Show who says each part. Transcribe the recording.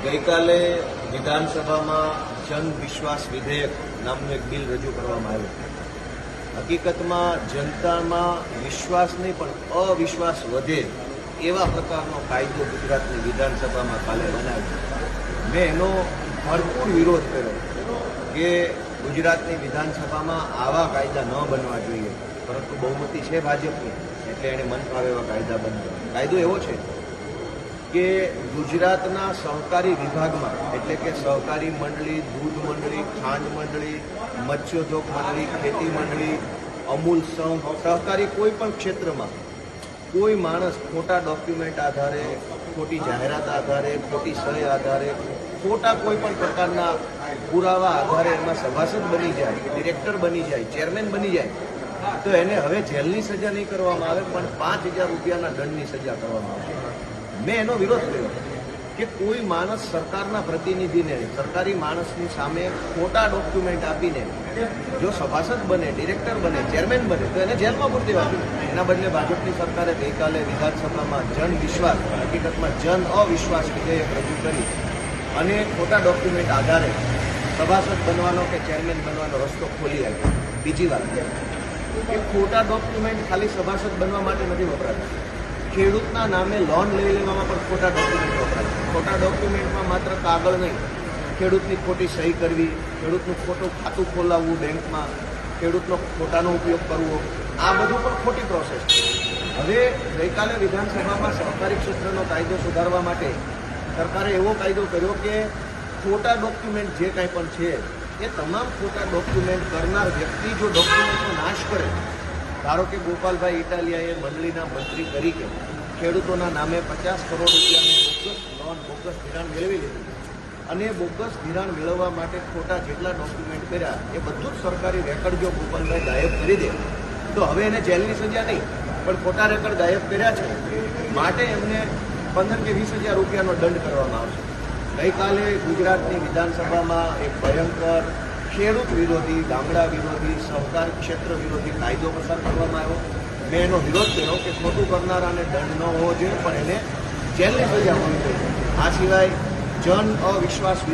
Speaker 1: ગઈકાલે વિધાનસભામાં જન વિશ્વાસ વિધેયક નામનું એક બિલ રજૂ કરવામાં આવ્યું. હકીકતમાં જનતામાં વિશ્વાસ નહીં પણ અવિશ્વાસ વધે એવા પ્રકારનો કાયદો ગુજરાતની વિધાનસભામાં કાલે બનાવ્યો. મેં એનો ભરપૂર વિરોધ કર્યો કે ગુજરાતની વિધાનસભામાં આવા કાયદા ન બનવા જોઈએ, પરંતુ બહુમતી છે ભાજપની એટલે એણે મન ફાવે એવા કાયદા બન્યા. કાયદો એવો છે કે ગુજરાતના સહકારી વિભાગમાં એટલે કે સહકારી મંડળી, દૂધ મંડળી, ખાંડ મંડળી, મત્સ્યોદ્યોગ મંડળી, ખેતી મંડળી, અમૂલ સંઘ, સહકારી કોઈ પણ ક્ષેત્રમાં કોઈ માણસ ખોટા ડોક્યુમેન્ટ આધારે, ખોટી જાહેરાત આધારે, ખોટી સહી આધારે, ખોટા કોઈ પણ પ્રકારના પુરાવા આધારે એમાં સભાસદ બની જાય, ડિરેક્ટર બની જાય, ચેરમેન બની જાય તો એને હવે જેલની સજા નહીં કરવામાં આવે પણ 5,000 રૂપિયાના દંડની સજા કરવામાં આવશે. મેં એનો વિરોધ કર્યો કે કોઈ માણસ સરકારના પ્રતિનિધિને, સરકારી માણસની સામે ખોટા ડોક્યુમેન્ટ આપીને જો સભાસદ બને, ડિરેક્ટર બને, ચેરમેન બને તો એને જેલમાં પૂરી દેવા જોઈએ. એના બદલે ભાજપની સરકારે ગઈકાલે વિધાનસભામાં જન વિશ્વાસ, હકીકતમાં જન અવિશ્વાસ વિધેયક રજૂ કરી અને ખોટા ડોક્યુમેન્ટ આધારે સભાસદ બનવાનો કે ચેરમેન બનવાનો રસ્તો ખોલી આપ્યો. બીજી વાત કે ખોટા ડોક્યુમેન્ટ ખાલી સભાસદ બનવા માટે નથી વપરાતા. ખેડૂતના નામે લોન લઈ લેવામાં પણ ખોટા ડોક્યુમેન્ટ વપરાય. ખોટા ડોક્યુમેન્ટમાં માત્ર કાગળ નહીં, ખેડૂતની ખોટી સહી કરવી, ખેડૂતનું ખોટું ખાતું ખોલાવવું બેંકમાં, ખેડૂતનો ખોટાનો ઉપયોગ કરવો, આ બધું પણ ખોટી પ્રોસેસ છે. હવે ગઈકાલે વિધાનસભામાં સહકારી ક્ષેત્રનો કાયદો સુધારવા માટે સરકારે એવો કાયદો કર્યો કે ખોટા ડોક્યુમેન્ટ જે કાંઈ પણ છે એ તમામ ખોટા ડોક્યુમેન્ટ કરનાર વ્યક્તિ જો ડોક્યુમેન્ટનો નાશ કરે, ધારો કે ગોપાલભાઈ ઇટાલિયાએ મંડળીના મંત્રી તરીકે ખેડૂતોના નામે 50 કરોડ રૂપિયાની બોગસ લોન, બોગસ ધિરાણ મેળવી લીધું અને બોગસ ધિરાણ મેળવવા માટે ખોટા જેટલા ડોક્યુમેન્ટ કર્યા એ બધું જ સરકારી રેકર્ડ જો ગોપાલભાઈ ગાયબ કરી દે તો હવે એને જેલની સજા નહીં પણ ખોટા રેકર્ડ ગાયબ કર્યા છે માટે એમને 15 કે 20,000 રૂપિયાનો દંડ કરવામાં આવશે. ગઈકાલે ગુજરાતની વિધાનસભામાં એક ભયંકર ખેડૂત વિરોધી, ગામડા વિરોધી, સહકાર ક્ષેત્ર વિરોધી કાયદો પસાર કરવામાં આવ્યો. મેં એનો વિરોધ કર્યો કે ખોટું કરનારાને દંડ ન હોવો જોઈએ પણ એને જેલની સજા હોવી જોઈએ. આ સિવાય જન અવિશ્વાસ